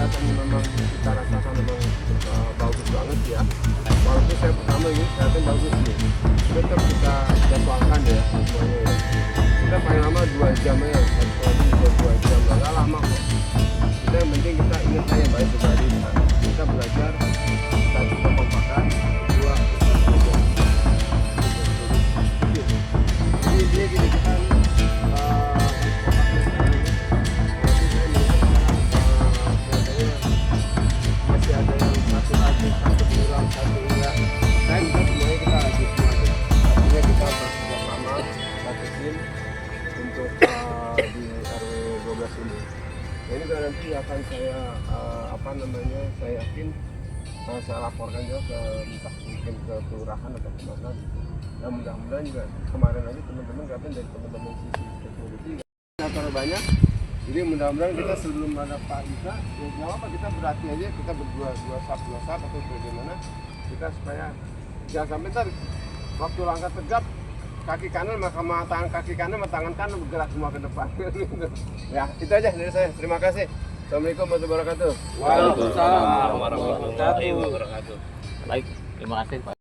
kelihatannya memang kita rasakan memang bagus banget ya. Walaupun saya pertama ini kelihatan bagus nih, tetap kita jadwalkan ya semuanya ya. Kita paling lama 2 jam ya, satu lagi juga 2 jam, nggak lama kok. Kita yang penting kita ingat saya baik pribadi, kita belajar, kita juga kompakan, dua, jadi dia gini kita masih ada yang satu lagi, satu kurang, satu enggak. Saya minta semuanya kita lagi semua aja. Artinya kita bekerja sama satu tim untuk di RW 12 ini. Nah, ini kan nanti akan saya saya yakin saya laporkan juga ke entah mungkin ke kelurahan atau kemana gitu. Nah mudah-mudahan juga kemarin aja teman-teman katanya dari teman-teman sisi security nggak terlalu banyak. Jadi mudah-mudahan kita sebelum ada Pak Isa, ya nggak apa kita berhati aja, kita berdua dua sap atau bagaimana kita supaya jangan sampai ntar waktu langkah tegap kaki kanan sama tangan kaki kanan sama tangan kanan bergerak semua ke depan. Ya itu aja dari saya. Terima kasih. Assalamualaikum warahmatullahi wabarakatuh. Waalaikumsalam warahmatullahi wabarakatuh. Baik, terima kasih Pak.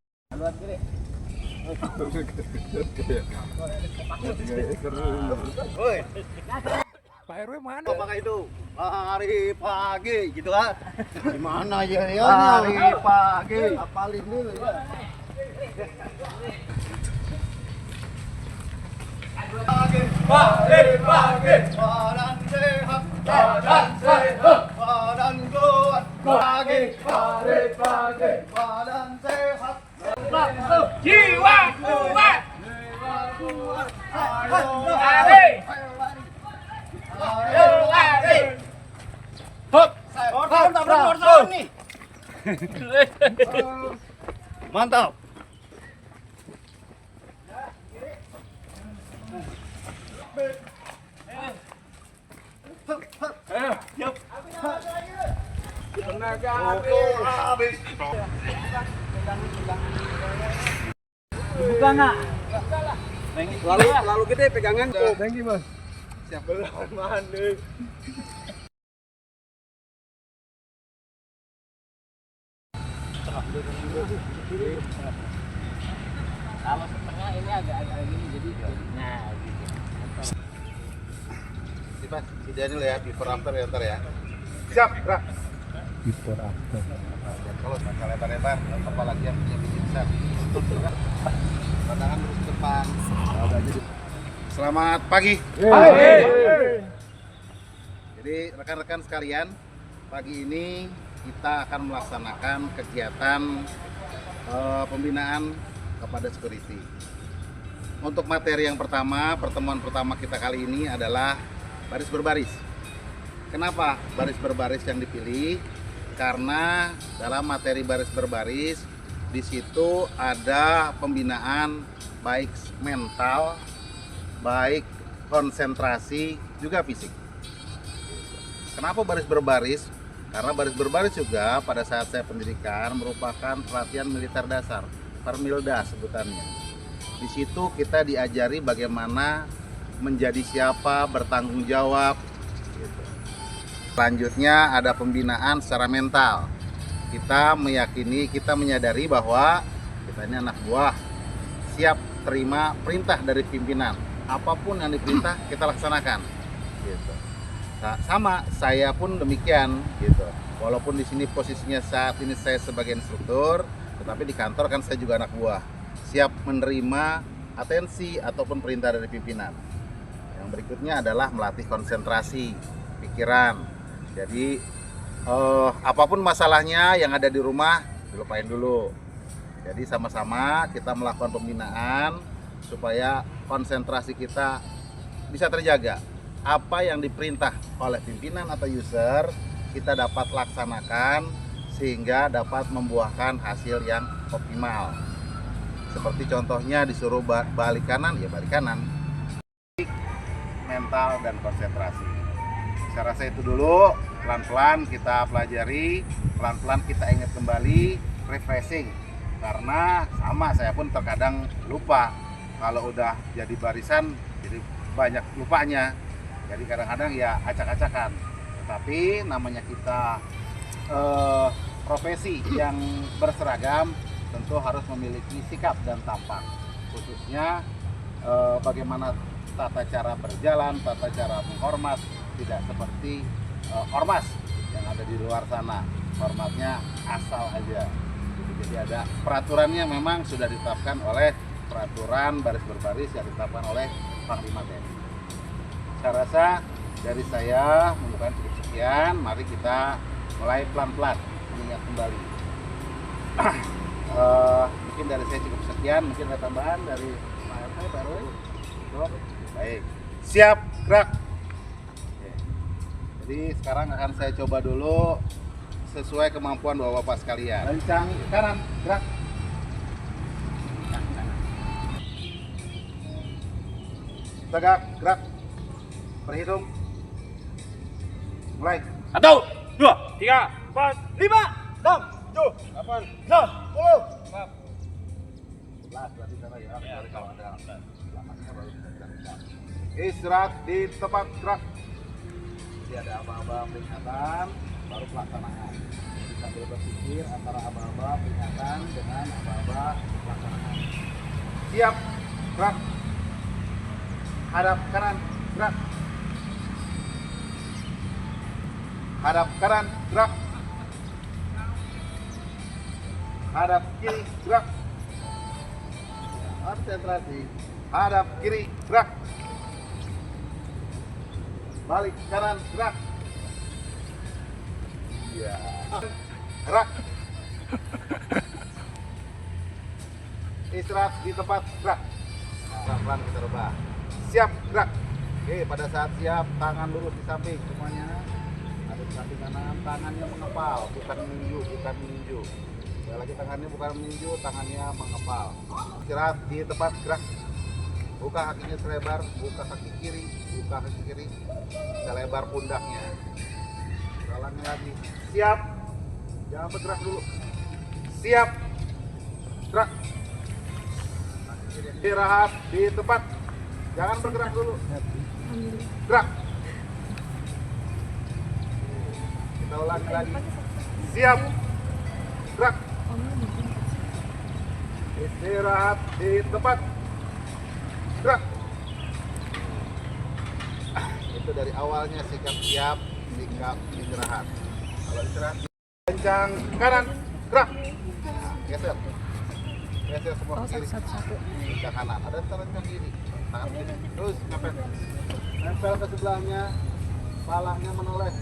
Woi, Pak RW mana? Apakah itu? Hari pagi gitu kan? Gimana ya? Hari pagi. Apalin dulu ya. Pagi, badan sehat, badan kuat. Pagi, badan sehat, Jiwa kuat. ayo lari. Hop, nih. Mantap. Tenaga habis. Buka nggak? Lalu gede pegangan. Thank you, Mas. Siap belah mandi. Kalau setengah ini agak-agak gini jadi nah gitu. Mas, tidak dulu ya, before after ya ntar ya. Siap, Ra. Kalau masa lebar-lebar, apalagi yang punya biji besar. Pandangan lurus ke depan. Selamat pagi. Jadi rekan-rekan sekalian, pagi ini kita akan melaksanakan kegiatan pembinaan kepada security. Untuk materi yang pertama, pertemuan pertama kita kali ini adalah baris berbaris. Kenapa baris berbaris yang dipilih? Karena dalam materi baris berbaris di situ ada pembinaan baik mental, baik konsentrasi, juga fisik. Kenapa baris berbaris? Karena baris berbaris juga pada saat saya pendidikan merupakan pelatihan militer dasar, Permilda sebutannya. Di situ kita diajari bagaimana menjadi siapa, bertanggung jawab. Gitu. Selanjutnya ada pembinaan secara mental. Kita meyakini, kita menyadari bahwa kita ini anak buah, siap terima perintah dari pimpinan. Apapun yang diperintah kita laksanakan. Gitu. Sama, saya pun demikian. Gitu. Walaupun di sini posisinya saat ini saya sebagai instruktur, tetapi di kantor kan saya juga anak buah, siap menerima atensi ataupun perintah dari pimpinan. Yang berikutnya adalah melatih konsentrasi pikiran. Jadi apapun masalahnya yang ada di rumah dilupain dulu. Jadi sama-sama kita melakukan pembinaan supaya konsentrasi kita bisa terjaga. Apa yang diperintah oleh pimpinan atau user kita dapat laksanakan sehingga dapat membuahkan hasil yang optimal. Seperti contohnya disuruh balik kanan, ya balik kanan. Mental dan konsentrasi. Saya rasa itu dulu, pelan-pelan kita pelajari, pelan-pelan kita ingat kembali, refreshing. Karena sama, saya pun terkadang lupa. Kalau udah jadi barisan, jadi banyak lupanya. Jadi kadang-kadang ya acak-acakan. Tetapi namanya kita profesi yang berseragam, tentu harus memiliki sikap dan tampang, khususnya bagaimana tata cara berjalan, tata cara menghormat, tidak seperti ormas yang ada di luar sana, hormatnya asal aja. Jadi ada peraturannya, memang sudah ditetapkan oleh peraturan baris berbaris yang ditetapkan oleh Panglima TNI. Saya rasa dari saya menggunakan cukup sekian, mari kita mulai pelan-pelan mengingat kembali. Mungkin dari saya cukup sekian, mungkin ada tambahan dari Pak RT, Pak RW. Cukup? Baik, siap, gerak. Oke. Jadi sekarang akan saya coba dulu sesuai kemampuan bapak-bapak sekalian. Lencang kanan, gerak. Tegak, gerak. Berhitung. Mulai. 1, 2, 3, 4, 5, 6, 7, 8, 9, 10. 11 berarti sana ya. Dari kalau ada belakangnya baru bisa gerak. Istirahat di tempat, gerak. Jadi ada aba-aba peringatan, baru pelaksanaan. Jadi sambil berpikir antara aba-aba peringatan dengan aba-aba pelaksanaan. Siap, gerak. Hadap kanan, gerak. Hadap kanan, gerak. Hadap kiri, gerak. Konsentrasi. Hadap kiri, gerak. Balik kanan, gerak. Ya. Gerak. Istirahat di tempat, gerak. Pelan-pelan kita rubah. Siap, gerak. Oke, pada saat siap, tangan lurus di samping semuanya. Ada di samping kanan, tangannya mengepal, bukan meninju, bukan meninju. Sekali lagi, tangannya bukan meninju, tangannya mengepal. Istirahat di tempat, gerak. Buka kakinya selebar, buka kaki kiri, buka kaki kiri, selebar pundaknya. Ulangi lagi. Siap. Jangan bergerak dulu. Siap. Gerak. Istirahat di tempat. Jangan bergerak dulu. Gerak. Kita ulangi lagi. Siap. Gerak. Istirahat di tempat. Gerak. Itu dari awalnya sikap siap, sikap istirahat. Kalau istirahat, kencang kanan, gerak. Geser. Geser semua ke kiri. Kencang kanan. Ada kencang kiri. Tangan kiri. Terus ngepet. Nempel ke sebelahnya. Palanya menoleh.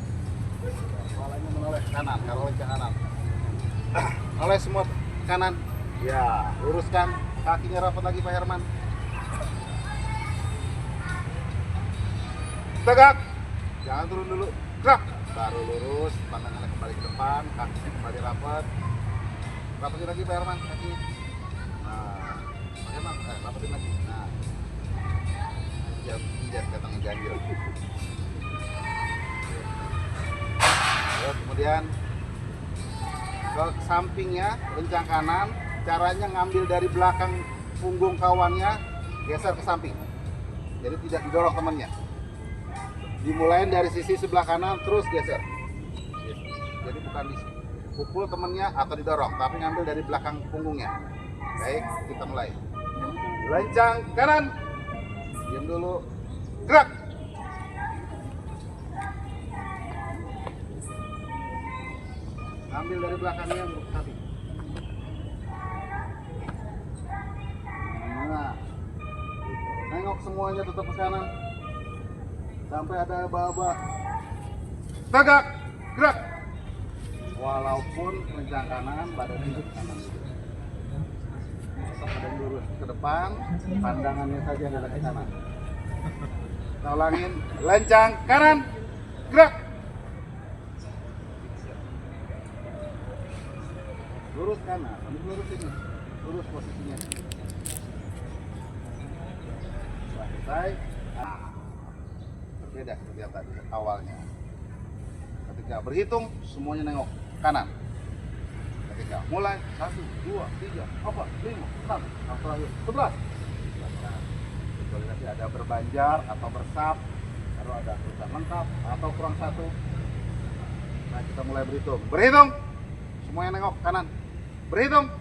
Palanya menoleh kanan. Kalau kencang kanan. Oleh semua kanan. Ya, luruskan. Kakinya rapat lagi Pak Herman. Tegak. Jangan turun dulu. Gerak. Baru lurus, pandangannya kembali ke depan, kakinya kembali rapat. Rapatin lagi Pak Herman, kaki. Nah, Pak Herman, rapatin lagi. Nah, jangan datang ngeganjil. Terus kemudian ke sampingnya, rencang kanan. Caranya ngambil dari belakang punggung kawannya, geser ke samping. Jadi tidak didorong temannya. Dimulai dari sisi sebelah kanan terus geser. Jadi bukan dipukul temennya atau didorong, tapi ngambil dari belakang punggungnya. Baik, kita mulai. Lencang kanan. Diam dulu. Gerak. Ambil dari belakangnya untuk samping. Nah, nengok semuanya tetap ke kanan. Sampai ada aba-aba. Tegak, gerak. Walaupun rencang kanan, badannya ke kanan. Tetap badan lurus ke depan, pandangannya saja adalah ke kanan. Kita ulangin, lencang kanan, gerak. Lurus kanan, lurus ini, lurus posisinya. Selesai. Beda seperti yang tadi awalnya. Ketika berhitung semuanya nengok kanan. Ketika mulai 1, 2, 3, 4, 5, 6, terakhir 11. Kecuali nanti ada berbanjar atau bersap, kalau ada tulisan lengkap atau kurang satu, Nah, kita mulai berhitung. Berhitung. Semuanya nengok kanan. Berhitung.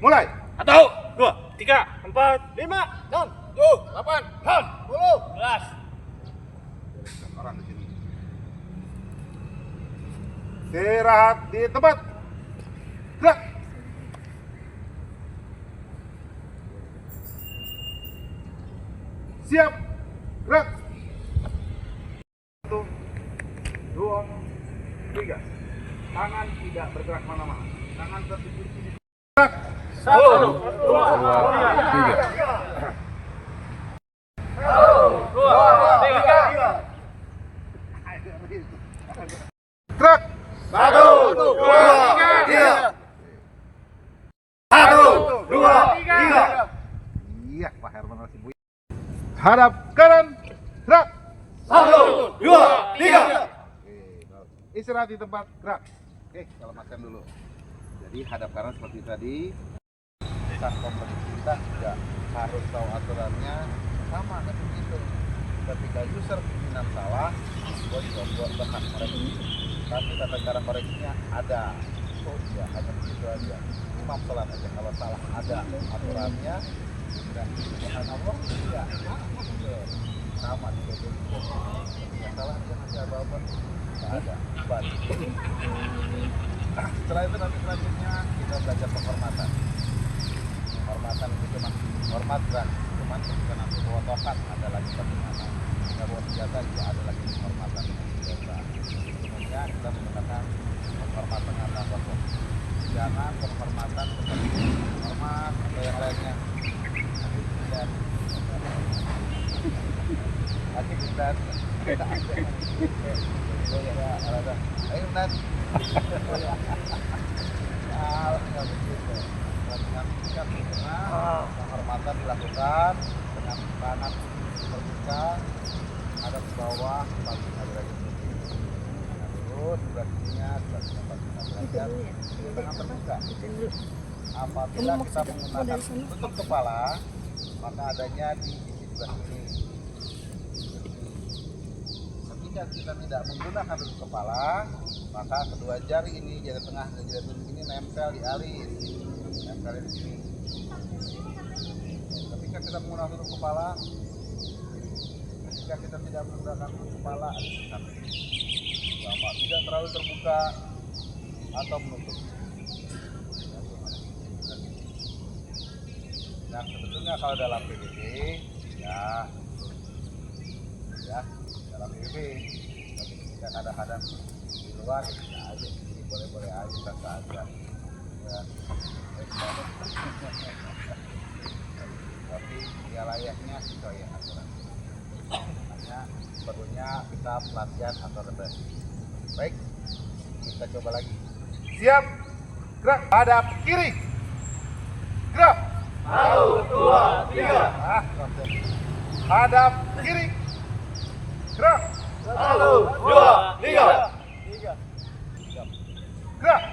Mulai. 1, 2, 3, 4, 5, 6, 7, 8, 9, 10, 11. Orang di sini. Istirahat di tempat. Gerak. Siap. Gerak. 1, 2, 3. Tangan tidak bergerak mana-mana. Tangan tertuju di sini. Gerak. 1, 2, 3. 1, 2, 3. Gerak. 1, 2, 3. 1, 2, 3. Iya, Pak Herman masih bu. Hadap kanan. Gerak. 1, 2, 3. Istirahat di tempat. Gerak. Oke, kalau makan dulu. Jadi hadap kanan seperti tadi. Saat kompetisi kita juga harus tahu aturannya sama kan begitu. Ketika user pimpinan salah, gua juga buat berhak koreksi. Tapi tata cara koreksinya ada. Oh iya, hanya begitu aja. Imam sholat aja kalau salah ada aturannya. Dan subhanallah, iya, sama juga begitu. Yang salah dia masih apa-apa, nggak ada. Balik. Setelah itu nanti selanjutnya kita belajar penghormatan. Penghormatan itu cuma hormat kan, cuman ketika nanti bawa tokat ada lagi bagaimana. Kita bawa senjata juga ada lagi penghormatan dengan senjata. Kemudian kita menggunakan penghormatan antar tokoh. Jangan penghormatan seperti hormat atau yang lainnya. Nanti kita ayo Nan. Penghormatan dilakukan dengan tangan terbuka, ada di bawah, paling ada lagi terus berartinya 45 derajat, tangan terbuka. Apabila kita menggunakan tutup kepala, maka adanya di sisi sebelah sini. Ketika kita tidak menggunakan tutup kepala, maka kedua jari ini, jari tengah dan jari telunjuk ini nempel di alis, nempel di sini. Ketika kita menggunakan tutup kepala, ketika kita tidak menggunakan tutup kepala, ada sekat. Bapak tidak terlalu terbuka atau menutup. Dan sebetulnya kalau dalam PBB, ya dalam PBB, tapi ketika kadang-kadang di luar ya aja, jadi boleh-boleh aja, bisa aja. Ya. Tapi ya layaknya sesuai aturan. Makanya perlunya kita pelatihan atau represi. Baik, kita coba lagi. Siap, gerak, hadap kiri, gerak. 1, 2, 3. Hadap kiri, gerak. 1, 2, 3. Gerak.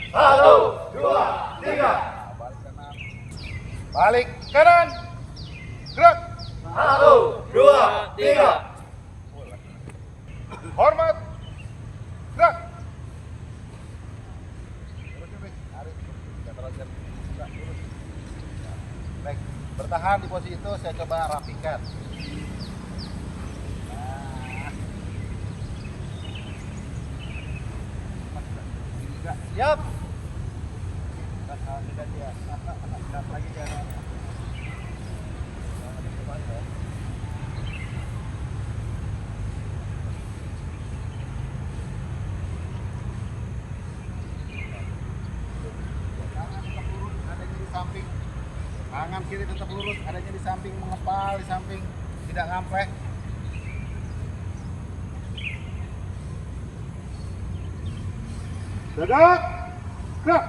1, 2, 3. Balik kanan, gerak. 1, 2, 3. Hormat, gerak. Baik, bertahan di posisi itu, saya coba rapikan. Siap. Lagi kan. Samping, tangan kiri tetap lurus, adanya di samping, mengepal di samping, tidak ngampleh. Tegak, gerak.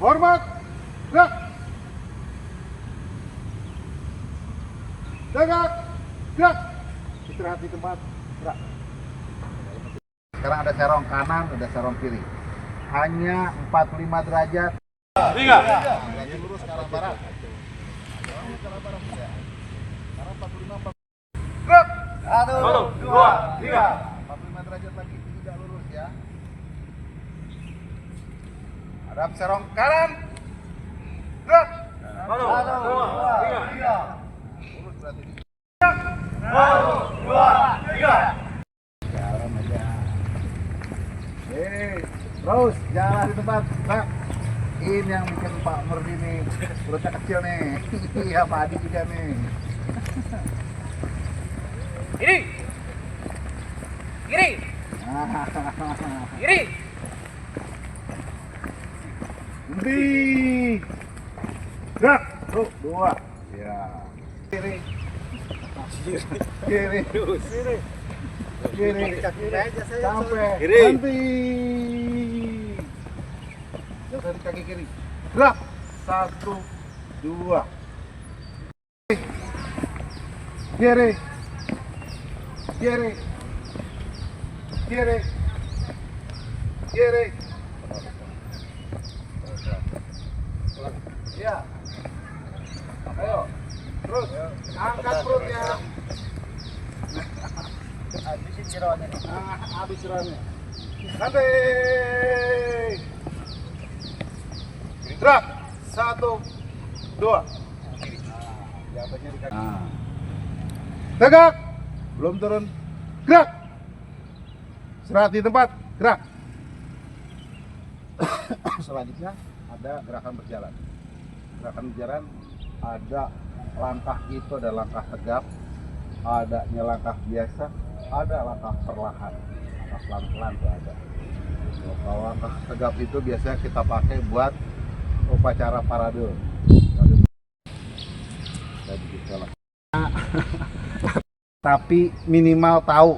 Hormat, gerak. Tegak, gerak. Istirahat di tempat, gerak. Sekarang ada serong kanan, ada serong kiri. Hanya 45 derajat. 3. Ini lurus ke arah barat. Sekarang 45. Gerak. 1, 2, 3. 45 derajat Hadap serong kanan. Gerak. 1, 2, 3. Lurus berarti. 1, 2, 3. Jalan aja. Terus jalan di tempat. Nah, ini yang bikin Pak Merdi nih perutnya kecil nih. Iya, Pak Adi juga nih. Kiri. Kiri. Kiri. Berhenti. Gerak. Tuh, 2. Ya. Kiri. Kiri. Kiri. Kiri. Sampai. Kiri. Berhenti. Dari kaki kiri. Gerak. 1, 2. Kiri. Kiri. Kiri. Kiri. Ya. Ayo. Terus angkat perutnya. Habisin jeroannya. Habis jeroannya. Santai. Gerak. 1, 2. Tegak. Belum turun. Gerak. Istirahat di tempat. Gerak. Selanjutnya ada gerakan berjalan. Gerakan berjalan ada langkah itu, ada langkah tegap, adanya langkah biasa, ada langkah perlahan, langkah pelan-pelan tuh ada. Kalau langkah tegap itu biasanya kita pakai buat upacara parade. Tapi minimal tahu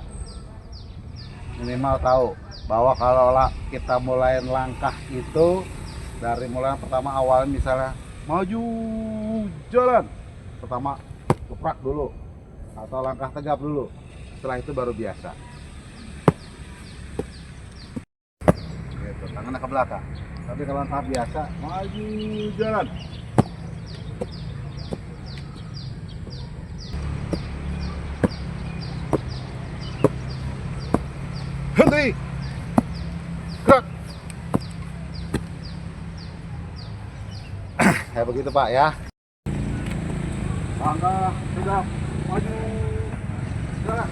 bahwa kalau kita mulai langkah itu dari mulai pertama awal misalnya maju jalan, pertama geprak dulu atau langkah tegap dulu, setelah itu baru biasa gitu, tangannya ke belakang. Tapi kalau langkah biasa maju jalan. Henti. Gerak. Kayak begitu Pak ya. Langkah tegap, maju, jalan.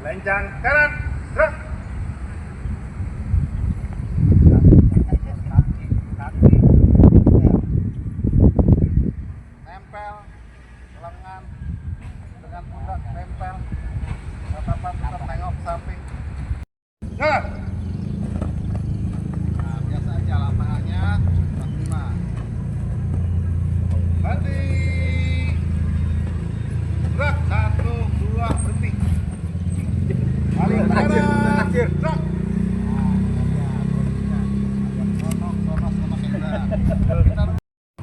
Lencang kanan, gerak. Nempel lengan dengan pundak, nempel tatapan tetap tengok ke samping. Jalan. Nah, biasa aja lapangannya 45. Berhenti. Gerak. 1, 2, berhenti. Balik kanan. Gerak.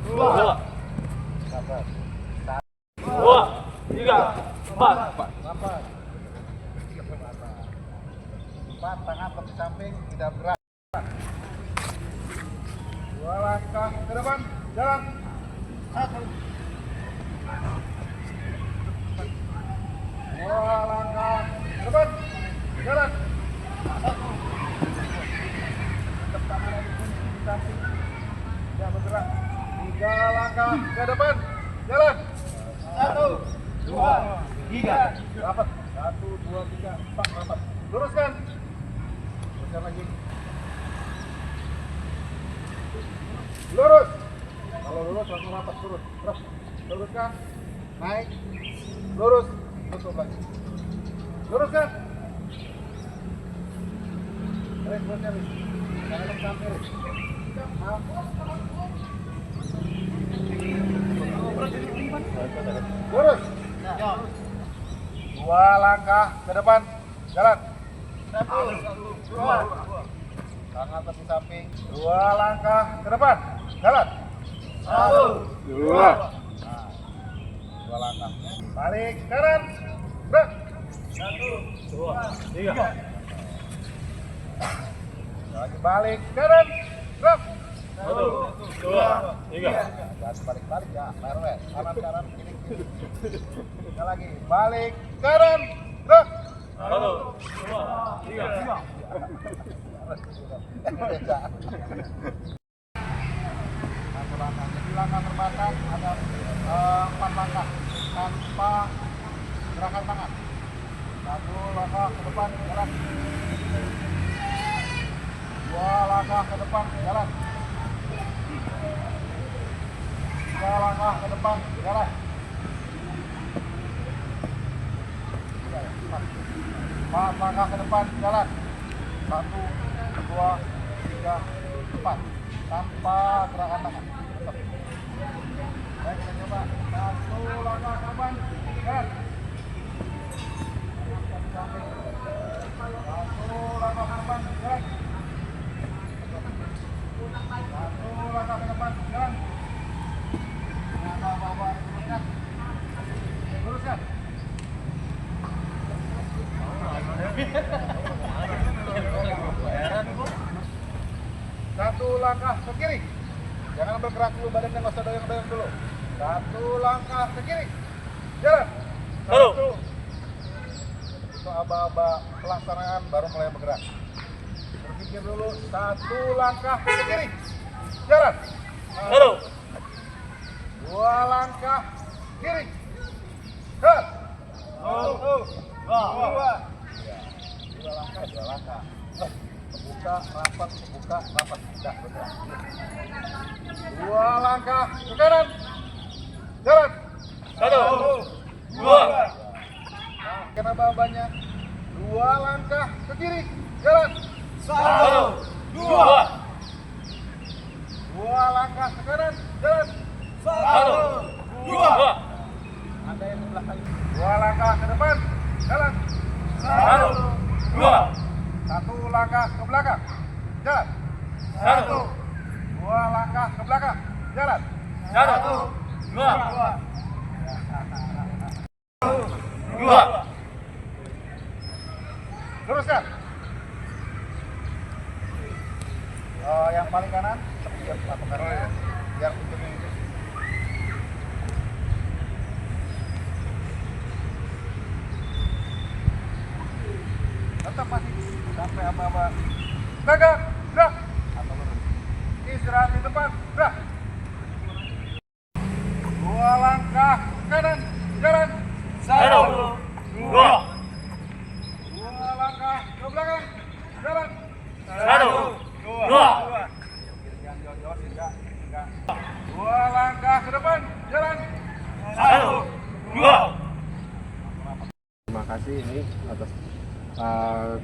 Dua. 2, 3, 4. Empat, tangan ke samping, tidak bergerak. 2 langkah ke depan, jalan. 1. 2 langkah ke depan, jalan. 1. Tetap tangan di samping, tidak bergerak. 3 langkah ke depan, jalan. 1, 2, 3. Rapat. 1, 2, 3, 4, rapat. Luruskan. Luruskan lagi. Lurus. Kalau lurus langsung rapat, turun. Terus. Luruskan. Naik. Lurus. Tutup lagi. Luruskan. Terus, terus. Jangan sampai. Lurus. 2 langkah ke depan, jalan. 1, 2. Tangan tepi samping. 2 langkah ke depan, jalan. 1, 2. Nah, 2 langkah. Balik kanan. Gerak. 1, 2, 3. Lagi balik kanan. Gerak. 1, 2, 3. Jangan balik-balik ya, merwes. Kanan, kiri, kiri. Sekali lagi, balik kanan. Gerak. 1, 2, 3. Satu langkah. Jadi langkah terbatas ada 4 langkah tanpa gerakan tangan. Satu langkah ke depan jalan. 2 langkah ke depan jalan. 3 langkah ke depan jalan. 4 langkah ke depan jalan. 1, 2, 3, 4 tanpa gerakan tangan. Baik, kita coba. 1 langkah ke depan jalan. 1 langkah ke depan jalan. 1 langkah ke depan jalan. Bawa teruskan. Teruskan. Satu langkah ke kiri. Jangan bergerak dulu badannya, nggak usah doyong-doyong dulu. 1 langkah ke kiri. Jalan. 1. Itu aba-aba pelaksanaan baru mulai bergerak. Berpikir dulu. 1 langkah ke kiri. Jalan. 1, 2 langkah kiri. Jalan. 2 langkah. Kebuka, rapat, kebuka, rapat. Sudah, betul. 2 langkah ke kanan. Jalan. 1, 2. Kena babanya. 2 langkah ke kiri. Jalan. 1, 2. 2 langkah ke kanan. Jalan. 1, 2. Ada yang di belakang. 2 langkah ke depan. Jalan. 1, 2. 1 langkah ke belakang. Jalan. 1, 2 langkah ke belakang. Jalan. 1, 2. 2. Teruskan. Yang paling kanan, biar patokannya, biar ujungnya itu. Tetap masih sampai apa-apa. Tegak, gerak. Atau lurus. Istirahat di depan, gerak. 2 langkah kanan, jalan. 1, 2. 2 langkah ke belakang, jalan. 1, 2. 2 langkah ke depan, jalan. 1, 2. Terima kasih ini atas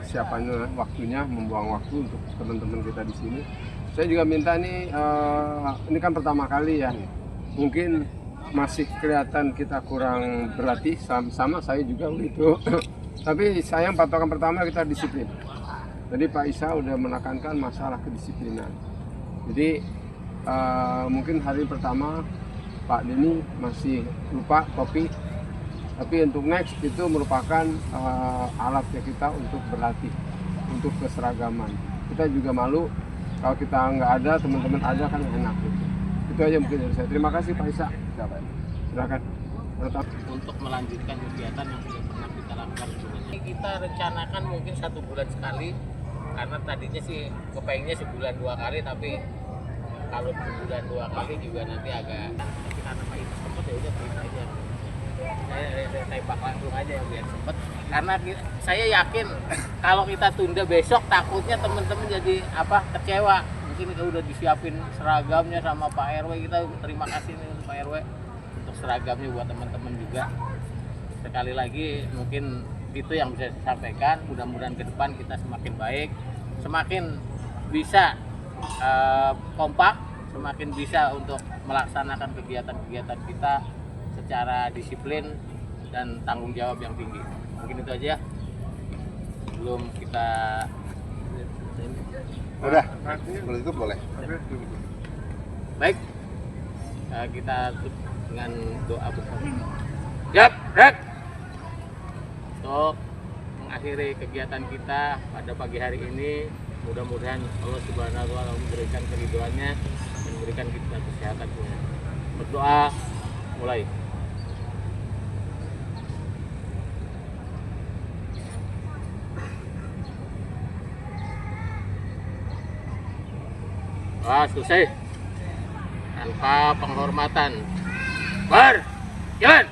kesiapannya, waktunya, membuang waktu untuk teman-teman kita di sini. Saya juga minta nih, ini kan pertama kali ya, mungkin masih kelihatan kita kurang berlatih, sama saya juga begitu. Tapi sayang patokan pertama kita disiplin. Jadi Pak Isa udah menekankan masalah kedisiplinan. Jadi mungkin hari pertama Pak Denny masih lupa topi. Tapi untuk next itu merupakan alatnya kita untuk berlatih, untuk keseragaman. Kita juga malu kalau kita nggak ada, teman-teman ada kan enak gitu. Itu aja mungkin dari saya. Terima kasih Pak Isa. Silakan. Untuk melanjutkan kegiatan yang sudah pernah kita lakukan sebelumnya. Kita rencanakan mungkin 1 bulan sekali, karena tadinya sih kepengennya sebulan 2 kali, tapi kalau sebulan 2 kali juga nanti agak, tapi karena Pak Itu sempet ya udah terima aja. Saya tembak langsung aja yang biar sempet, karena saya yakin kalau kita tunda besok takutnya teman-teman jadi kecewa. Mungkin kita udah disiapin seragamnya sama Pak RW, kita terima kasih nih untuk Pak RW untuk seragamnya buat teman-teman juga. Sekali lagi mungkin itu yang bisa saya sampaikan. Mudah-mudahan ke depan kita semakin baik, semakin bisa kompak, semakin bisa untuk melaksanakan kegiatan-kegiatan kita secara disiplin dan tanggung jawab yang tinggi. Mungkin itu aja. Belum kita Udah, kalau itu boleh. baik. Kita tutup dengan doa bersama. Siap, Rek. Untuk mengakhiri kegiatan kita pada pagi hari ini, mudah-mudahan Allah Subhanahu wa Ta'ala memberikan keridhoannya dan memberikan kita kesehatan semua. Berdoa mulai. Wah, selesai. Tanpa penghormatan. Bar, jalan.